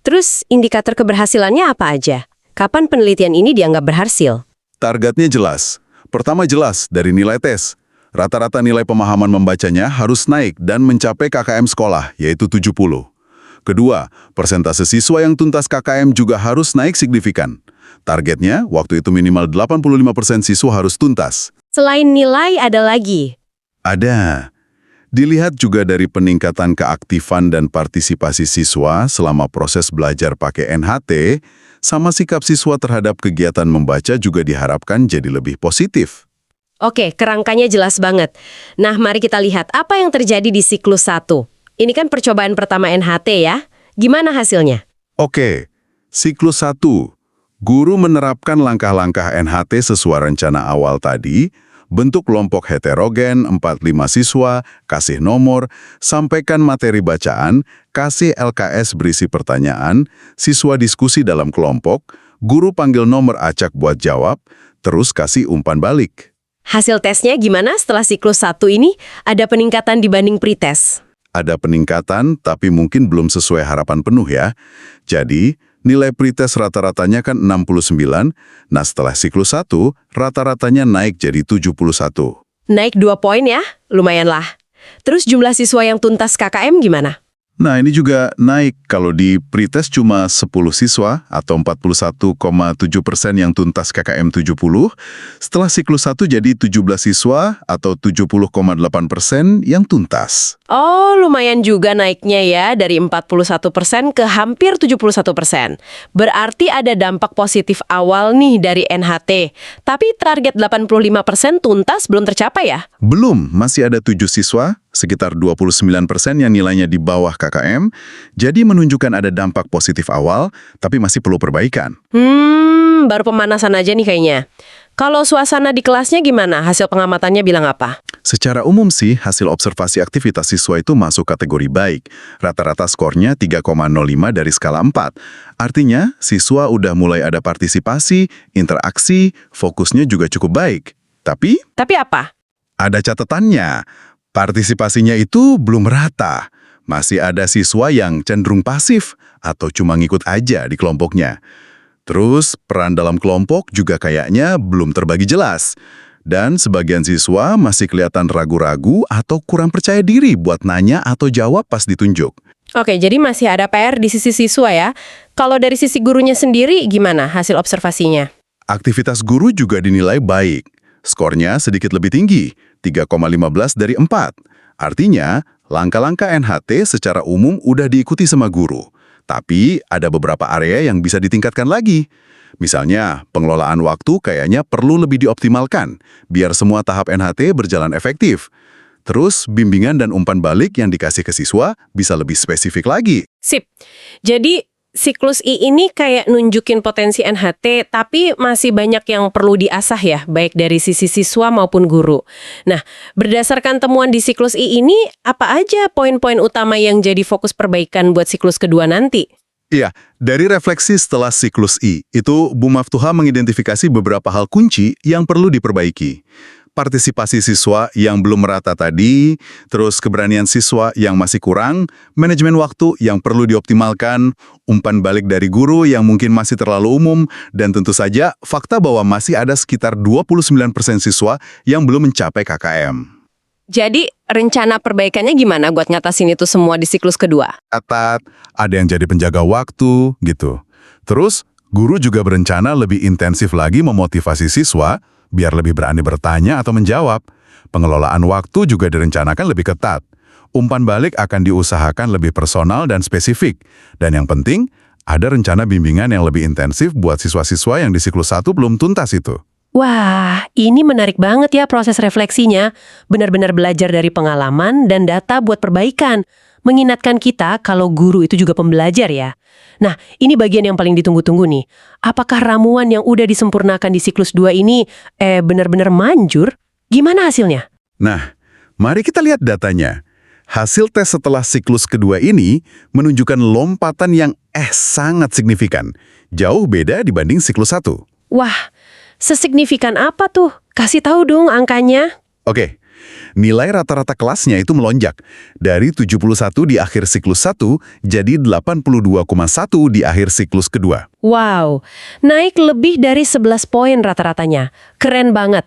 Terus indikator keberhasilannya apa aja? Kapan penelitian ini dianggap berhasil? Targetnya jelas. Pertama jelas dari nilai tes. Rata-rata nilai pemahaman membacanya harus naik dan mencapai KKM sekolah, yaitu 70. Kedua, persentase siswa yang tuntas KKM juga harus naik signifikan. Targetnya, waktu itu minimal 85% siswa harus tuntas. Selain nilai, ada lagi. Ada. Dilihat juga dari peningkatan keaktifan dan partisipasi siswa selama proses belajar pakai NHT, sama sikap siswa terhadap kegiatan membaca juga diharapkan jadi lebih positif. Oke, kerangkanya jelas banget. Nah, mari kita lihat apa yang terjadi di siklus 1. Ini kan percobaan pertama NHT ya. Gimana hasilnya? Oke, siklus 1. Guru menerapkan langkah-langkah NHT sesuai rencana awal tadi, bentuk kelompok heterogen 45 siswa, kasih nomor, sampaikan materi bacaan, kasih LKS berisi pertanyaan, siswa diskusi dalam kelompok, guru panggil nomor acak buat jawab, terus kasih umpan balik. Hasil tesnya gimana setelah siklus 1 ini? Ada peningkatan dibanding pretest? Ada peningkatan, tapi mungkin belum sesuai harapan penuh ya. Jadi, nilai pretest rata-ratanya kan 69, nah setelah siklus 1, rata-ratanya naik jadi 71. Naik 2 poin ya? Lumayan lah. Terus jumlah siswa yang tuntas KKM gimana? Nah, ini juga naik kalau di pretest cuma 10 siswa atau 41,7% yang tuntas KKM 70. Setelah siklus 1 jadi 17 siswa atau 70,8% yang tuntas. Oh, lumayan juga naiknya ya dari 41% ke hampir 71%. Berarti ada dampak positif awal nih dari NHT. Tapi target 85% tuntas belum tercapai ya? Belum, masih ada 7 siswa, sekitar 29% yang nilainya di bawah KKM, jadi menunjukkan ada dampak positif awal, tapi masih perlu perbaikan. Baru pemanasan aja nih kayaknya. Kalau suasana di kelasnya gimana? Hasil pengamatannya bilang apa? Secara umum sih, hasil observasi aktivitas siswa itu masuk kategori baik. Rata-rata skornya 3,05 dari skala 4. Artinya, siswa udah mulai ada partisipasi, interaksi, fokusnya juga cukup baik. Tapi apa? ada catatannya. Partisipasinya itu belum rata. Masih ada siswa yang cenderung pasif atau cuma ngikut aja di kelompoknya. Terus, peran dalam kelompok juga kayaknya belum terbagi jelas. Dan sebagian siswa masih kelihatan ragu-ragu atau kurang percaya diri buat nanya atau jawab pas ditunjuk. Oke, jadi masih ada PR di sisi siswa ya. Kalau dari sisi gurunya sendiri, gimana hasil observasinya? Aktivitas guru juga dinilai baik. Skornya sedikit lebih tinggi, 3,15 dari 4. Artinya, langkah-langkah NHT secara umum udah diikuti sama guru. Tapi ada beberapa area yang bisa ditingkatkan lagi. Misalnya, pengelolaan waktu kayaknya perlu lebih dioptimalkan, biar semua tahap NHT berjalan efektif. Terus, bimbingan dan umpan balik yang dikasih ke siswa bisa lebih spesifik lagi. Sip. Jadi, siklus I ini kayak nunjukin potensi NHT, tapi masih banyak yang perlu diasah ya, baik dari sisi siswa maupun guru. Nah, berdasarkan temuan di siklus I ini, apa aja poin-poin utama yang jadi fokus perbaikan buat siklus kedua nanti? Iya, dari refleksi setelah siklus I, itu Bu Maftuha mengidentifikasi beberapa hal kunci yang perlu diperbaiki. Partisipasi siswa yang belum merata tadi, terus keberanian siswa yang masih kurang, manajemen waktu yang perlu dioptimalkan, umpan balik dari guru yang mungkin masih terlalu umum, dan tentu saja fakta bahwa masih ada sekitar 29% siswa yang belum mencapai KKM. Jadi, rencana perbaikannya gimana buat ngatasin itu semua di siklus kedua? Catat, ada yang jadi penjaga waktu, gitu. Terus, guru juga berencana lebih intensif lagi memotivasi siswa, biar lebih berani bertanya atau menjawab. Pengelolaan waktu juga direncanakan lebih ketat. Umpan balik akan diusahakan lebih personal dan spesifik. Dan yang penting, ada rencana bimbingan yang lebih intensif buat siswa-siswa yang di siklus 1 belum tuntas itu. Wah, ini menarik banget ya proses refleksinya. Benar-benar belajar dari pengalaman dan data buat perbaikan. Mengingatkan kita kalau guru itu juga pembelajar ya. Nah, ini bagian yang paling ditunggu-tunggu nih. Apakah ramuan yang udah disempurnakan di siklus 2 ini benar-benar manjur? Gimana hasilnya? Nah, mari kita lihat datanya. Hasil tes setelah siklus kedua ini menunjukkan lompatan yang sangat signifikan. Jauh beda dibanding siklus 1. Wah, sesignifikan apa tuh? Kasih tahu dong angkanya. Oke, Nilai rata-rata kelasnya itu melonjak dari 71 di akhir siklus 1 jadi 82,1 di akhir siklus kedua. Wow, naik lebih dari 11 poin rata-ratanya. Keren banget.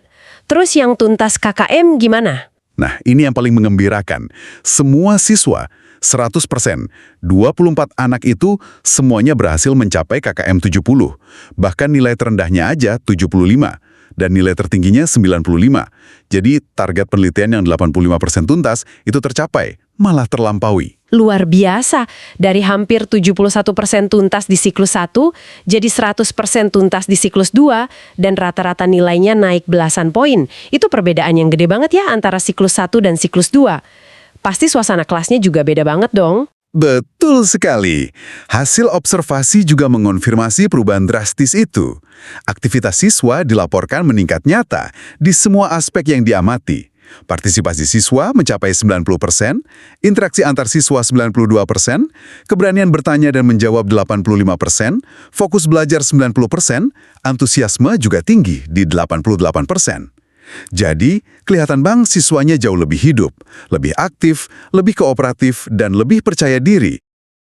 Terus yang tuntas KKM gimana? Nah, ini yang paling mengembirakan. Semua siswa, 100%, 24 anak itu semuanya berhasil mencapai KKM 70. Bahkan nilai terendahnya aja 75. Dan nilai tertingginya 95. Jadi target penelitian yang 85% tuntas itu tercapai, malah terlampaui. Luar biasa, dari hampir 71% tuntas di siklus 1, jadi 100% tuntas di siklus 2, dan rata-rata nilainya naik belasan poin. Itu perbedaan yang gede banget ya antara siklus 1 dan siklus 2. Pasti suasana kelasnya juga beda banget dong. Betul sekali. Hasil observasi juga mengonfirmasi perubahan drastis itu. Aktivitas siswa dilaporkan meningkat nyata di semua aspek yang diamati. Partisipasi siswa mencapai 90%, interaksi antar siswa 92%, keberanian bertanya dan menjawab 85%, fokus belajar 90%, antusiasme juga tinggi di 88%. Jadi, kelihatan siswanya jauh lebih hidup, lebih aktif, lebih kooperatif, dan lebih percaya diri.